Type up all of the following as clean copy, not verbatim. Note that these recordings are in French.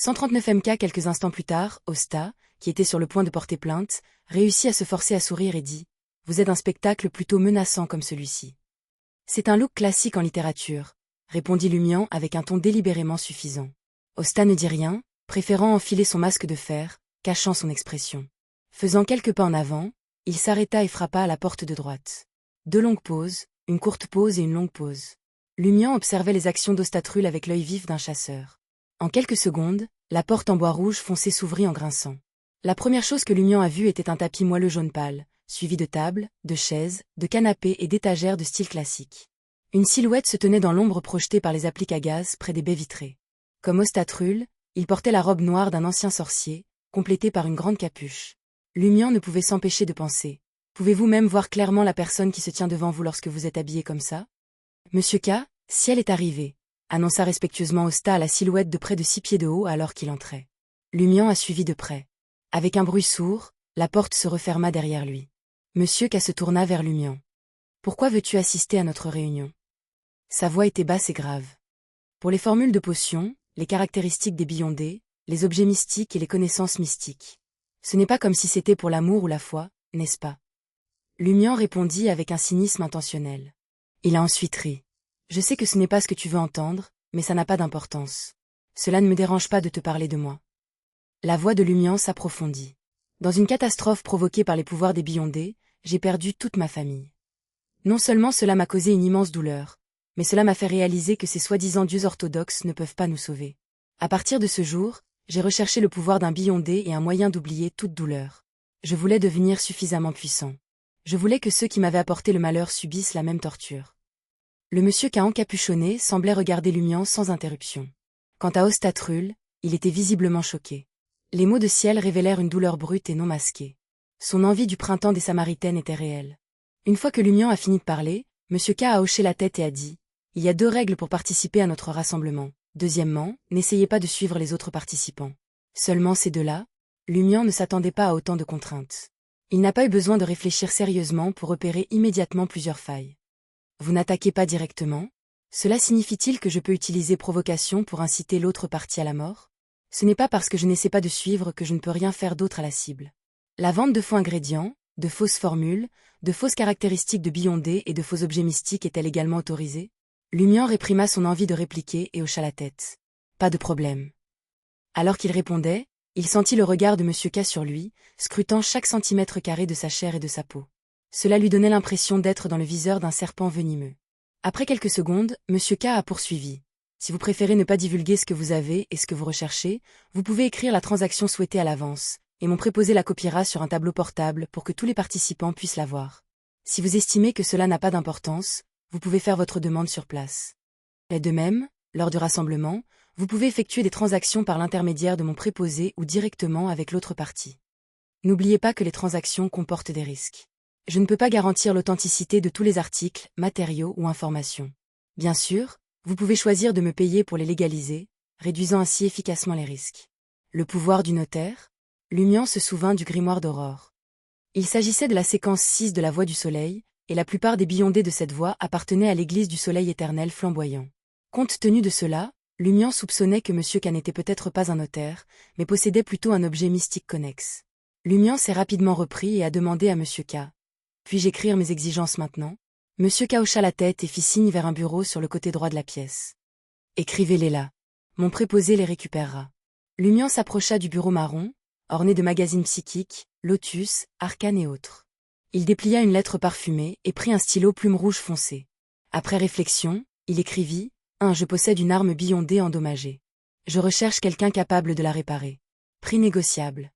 139 MK. Quelques instants plus tard, Osta, qui était sur le point de porter plainte, réussit à se forcer à sourire et dit « Vous êtes un spectacle plutôt menaçant comme celui-ci. » « C'est un look classique en littérature, » répondit Lumian avec un ton délibérément suffisant. Osta ne dit rien, préférant enfiler son masque de fer, cachant son expression. Faisant quelques pas en avant, il s'arrêta et frappa à la porte de droite. 2 longues pauses, une courte pause et une longue pause. Lumian observait les actions d'Ostatrul avec l'œil vif d'un chasseur. En quelques secondes, la porte en bois rouge foncé s'ouvrit en grinçant. La première chose que Lumian a vue était un tapis moelleux jaune pâle, suivi de tables, de chaises, de canapés et d'étagères de style classique. Une silhouette se tenait dans l'ombre projetée par les appliques à gaz près des baies vitrées. Comme Ostatrul, il portait la robe noire d'un ancien sorcier, complétée par une grande capuche. Lumian ne pouvait s'empêcher de penser. Pouvez-vous même voir clairement la personne qui se tient devant vous lorsque vous êtes habillé comme ça? Monsieur K, Ciel est arrivé, annonça respectueusement Osta à la silhouette de près de 6 pieds de haut alors qu'il entrait. Lumian a suivi de près. Avec un bruit sourd, la porte se referma derrière lui. Monsieur K se tourna vers Lumian. Pourquoi veux-tu assister à notre réunion? Sa voix était basse et grave. Pour les formules de potions, les caractéristiques des beyondés, les objets mystiques et les connaissances mystiques. Ce n'est pas comme si c'était pour l'amour ou la foi, n'est-ce pas? Lumian répondit avec un cynisme intentionnel. Il a ensuite ri. Je sais que ce n'est pas ce que tu veux entendre, mais ça n'a pas d'importance. Cela ne me dérange pas de te parler de moi. La voix de Lumian s'approfondit. Dans une catastrophe provoquée par les pouvoirs des beyondés, j'ai perdu toute ma famille. Non seulement cela m'a causé une immense douleur, mais cela m'a fait réaliser que ces soi-disant dieux orthodoxes ne peuvent pas nous sauver. À partir de ce jour, j'ai recherché le pouvoir d'un beyondé et un moyen d'oublier toute douleur. Je voulais devenir suffisamment puissant. Je voulais que ceux qui m'avaient apporté le malheur subissent la même torture. Le monsieur K encapuchonné semblait regarder Lumian sans interruption. Quant à Ostatrul, il était visiblement choqué. Les mots de Ciel révélèrent une douleur brute et non masquée. Son envie du printemps des Samaritaines était réelle. Une fois que Lumian a fini de parler, monsieur K a hoché la tête et a dit « Il y a 2 règles pour participer à notre rassemblement. Deuxièmement, n'essayez pas de suivre les autres participants. » Seulement ces 2-là, Lumian ne s'attendait pas à autant de contraintes. Il n'a pas eu besoin de réfléchir sérieusement pour repérer immédiatement plusieurs failles. Vous n'attaquez pas directement? Cela signifie-t-il que je peux utiliser provocation pour inciter l'autre partie à la mort? Ce n'est pas parce que je n'essaie pas de suivre que je ne peux rien faire d'autre à la cible. La vente de faux ingrédients, de fausses formules, de fausses caractéristiques de beyondés et de faux objets mystiques est-elle également autorisée? Lumian réprima son envie de répliquer et hocha la tête. Pas de problème. Alors qu'il répondait, il sentit le regard de monsieur K sur lui, scrutant chaque centimètre carré de sa chair et de sa peau. Cela lui donnait l'impression d'être dans le viseur d'un serpent venimeux. Après quelques secondes, monsieur K a poursuivi. Si vous préférez ne pas divulguer ce que vous avez et ce que vous recherchez, vous pouvez écrire la transaction souhaitée à l'avance, et mon préposé la copiera sur un tableau portable pour que tous les participants puissent la voir. Si vous estimez que cela n'a pas d'importance, vous pouvez faire votre demande sur place. Et de même, lors du rassemblement, vous pouvez effectuer des transactions par l'intermédiaire de mon préposé ou directement avec l'autre partie. N'oubliez pas que les transactions comportent des risques. Je ne peux pas garantir l'authenticité de tous les articles, matériaux ou informations. Bien sûr, vous pouvez choisir de me payer pour les légaliser, réduisant ainsi efficacement les risques. Le pouvoir du notaire? Lumian se souvint du grimoire d'Aurore. Il s'agissait de la séquence 6 de la Voie du Soleil, et la plupart des beyondés de cette voie appartenaient à l'église du Soleil éternel flamboyant. Compte tenu de cela, Lumian soupçonnait que M. K n'était peut-être pas un notaire, mais possédait plutôt un objet mystique connexe. Lumian s'est rapidement repris et a demandé à M. K. « Puis-je écrire mes exigences maintenant ?» M. K hocha la tête et fit signe vers un bureau sur le côté droit de la pièce. « Écrivez-les là. Mon préposé les récupérera. » Lumian s'approcha du bureau marron, orné de magazines psychiques, Lotus, Arcane et autres. Il déplia une lettre parfumée et prit un stylo plume rouge foncé. Après réflexion, il écrivit « 1. Je possède une arme beyondée endommagée. Je recherche quelqu'un capable de la réparer. Prix négociable.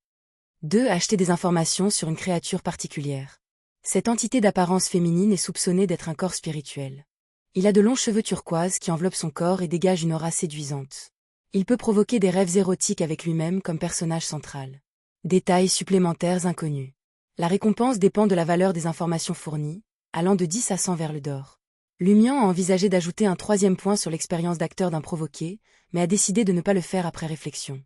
2. Acheter des informations sur une créature particulière. Cette entité d'apparence féminine est soupçonnée d'être un corps spirituel. Il a de longs cheveux turquoise qui enveloppent son corps et dégagent une aura séduisante. Il peut provoquer des rêves érotiques avec lui-même comme personnage central. Détails supplémentaires inconnus. La récompense dépend de la valeur des informations fournies, allant de 10 à 100 verles d'or. Lumian a envisagé d'ajouter un 3e point sur l'expérience d'acteur d'un provoqué, mais a décidé de ne pas le faire après réflexion.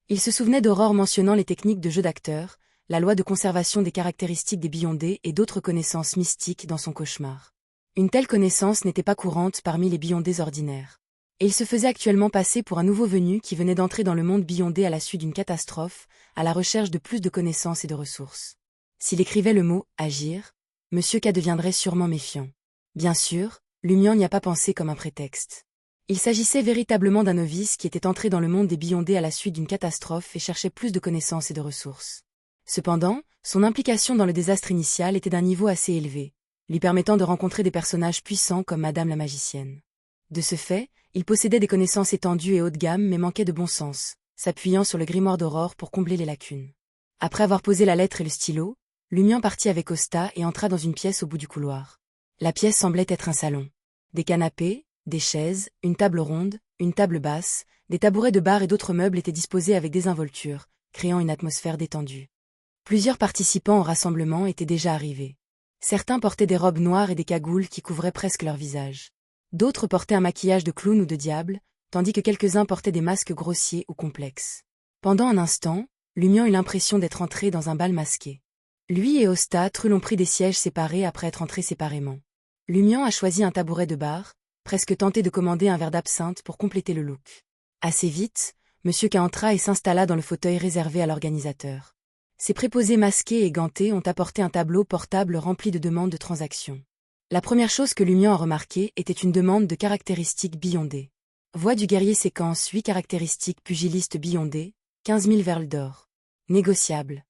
Il se souvenait d'Aurore mentionnant les techniques de jeu d'acteur, la loi de conservation des caractéristiques des beyondés et d'autres connaissances mystiques dans son cauchemar. Une telle connaissance n'était pas courante parmi les beyondés ordinaires. Et il se faisait actuellement passer pour un nouveau venu qui venait d'entrer dans le monde Beyondé à la suite d'une catastrophe, à la recherche de plus de connaissances et de ressources. S'il écrivait le mot « agir », Monsieur K deviendrait sûrement méfiant. Bien sûr, Lumian n'y a pas pensé comme un prétexte. Il s'agissait véritablement d'un novice qui était entré dans le monde des Beyondés à la suite d'une catastrophe et cherchait plus de connaissances et de ressources. Cependant, son implication dans le désastre initial était d'un niveau assez élevé, lui permettant de rencontrer des personnages puissants comme Madame la magicienne. De ce fait, il possédait des connaissances étendues et haut de gamme mais manquait de bon sens, s'appuyant sur le grimoire d'Aurore pour combler les lacunes. Après avoir posé la lettre et le stylo, Lumian partit avec Osta et entra dans une pièce au bout du couloir. La pièce semblait être un salon. Des canapés, des chaises, une table ronde, une table basse, des tabourets de bar et d'autres meubles étaient disposés avec désinvolture, créant une atmosphère détendue. Plusieurs participants au rassemblement étaient déjà arrivés. Certains portaient des robes noires et des cagoules qui couvraient presque leur visage. D'autres portaient un maquillage de clown ou de diable, tandis que quelques-uns portaient des masques grossiers ou complexes. Pendant un instant, Lumian eut l'impression d'être entré dans un bal masqué. Lui et Osta Trull ont pris des sièges séparés après être entrés séparément. Lumian a choisi un tabouret de bar, presque tenté de commander un verre d'absinthe pour compléter le look. Assez vite, Monsieur K entra et s'installa dans le fauteuil réservé à l'organisateur. Ses préposés masqués et gantés ont apporté un tableau portable rempli de demandes de transactions. La première chose que Lumian a remarqué était une demande de caractéristiques Beyondé. Voix du guerrier séquence 8 caractéristiques pugiliste Beyondé, 15 000 verles d'or. Négociable.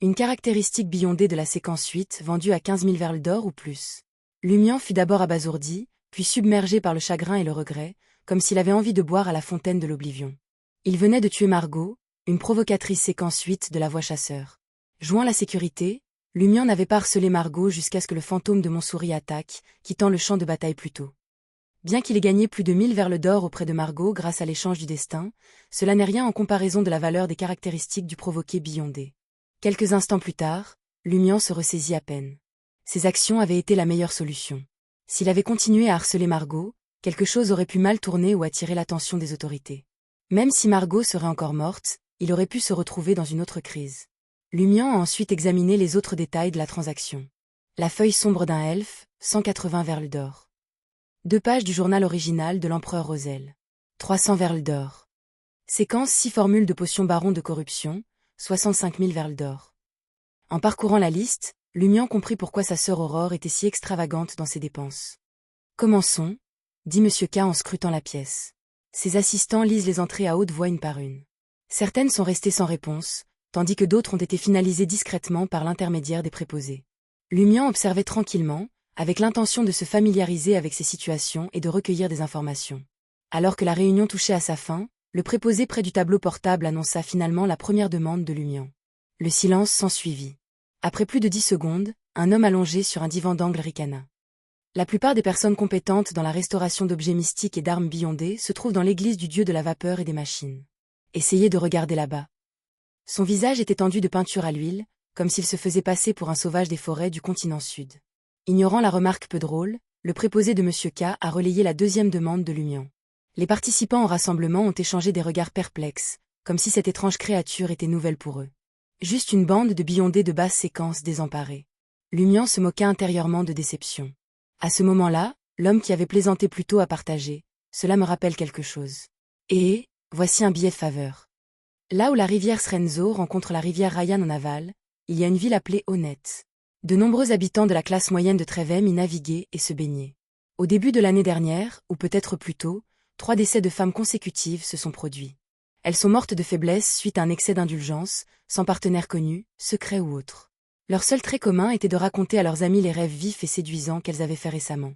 Une caractéristique Beyondé de la séquence 8 vendue à 15 000 verles d'or ou plus. Lumian fut d'abord abasourdi, puis submergé par le chagrin et le regret, comme s'il avait envie de boire à la fontaine de l'oblivion. Il venait de tuer Margot, une provocatrice séquence 8 de la voix chasseur. Jouant la sécurité, Lumian n'avait pas harcelé Margot jusqu'à ce que le fantôme de Montsouris attaque, quittant le champ de bataille plus tôt. Bien qu'il ait gagné plus de 1000 verles d'or auprès de Margot grâce à l'échange du destin, cela n'est rien en comparaison de la valeur des caractéristiques du provoqué Beyondé. Quelques instants plus tard, Lumian se ressaisit à peine. Ses actions avaient été la meilleure solution. S'il avait continué à harceler Margot, quelque chose aurait pu mal tourner ou attirer l'attention des autorités. Même si Margot serait encore morte, il aurait pu se retrouver dans une autre crise. Lumian a ensuite examiné les autres détails de la transaction. La feuille sombre d'un elfe, 180 verles d'or. 2 pages du journal original de l'empereur Roselle. 300 verles d'or. Séquence 6 formules de potions baron de corruption, 65 000 verles d'or. En parcourant la liste, Lumian comprit pourquoi sa sœur Aurore était si extravagante dans ses dépenses. Commençons, dit Monsieur K en scrutant la pièce. Ses assistants lisent les entrées à haute voix une par une. Certaines sont restées sans réponse, tandis que d'autres ont été finalisées discrètement par l'intermédiaire des préposés. Lumian observait tranquillement, avec l'intention de se familiariser avec ces situations et de recueillir des informations. Alors que la réunion touchait à sa fin, le préposé près du tableau portable annonça finalement la première demande de Lumian. Le silence s'ensuivit. Après plus de 10 secondes, un homme allongé sur un divan d'angle ricana. La plupart des personnes compétentes dans la restauration d'objets mystiques et d'armes Beyondé se trouvent dans l'église du dieu de la vapeur et des machines. Essayez de regarder là-bas. Son visage était tendu de peinture à l'huile, comme s'il se faisait passer pour un sauvage des forêts du continent sud. Ignorant la remarque peu drôle, le préposé de Monsieur K a relayé la deuxième demande de Lumian. Les participants au rassemblement ont échangé des regards perplexes, comme si cette étrange créature était nouvelle pour eux. Juste une bande de Beyondés de basse séquence désemparés. Lumian se moqua intérieurement de déception. À ce moment-là, l'homme qui avait plaisanté plus tôt a partagé. Cela me rappelle quelque chose. Et, voici un billet de faveur. Là où la rivière Srenzo rencontre la rivière Ryan en aval, il y a une ville appelée Honnête. De nombreux habitants de la classe moyenne de Trevem y naviguaient et se baignaient. Au début de l'année dernière, ou peut-être plus tôt, 3 décès de femmes consécutifs se sont produits. Elles sont mortes de faiblesse suite à un excès d'indulgence, sans partenaire connu, secret ou autre. Leur seul trait commun était de raconter à leurs amis les rêves vifs et séduisants qu'elles avaient faits récemment.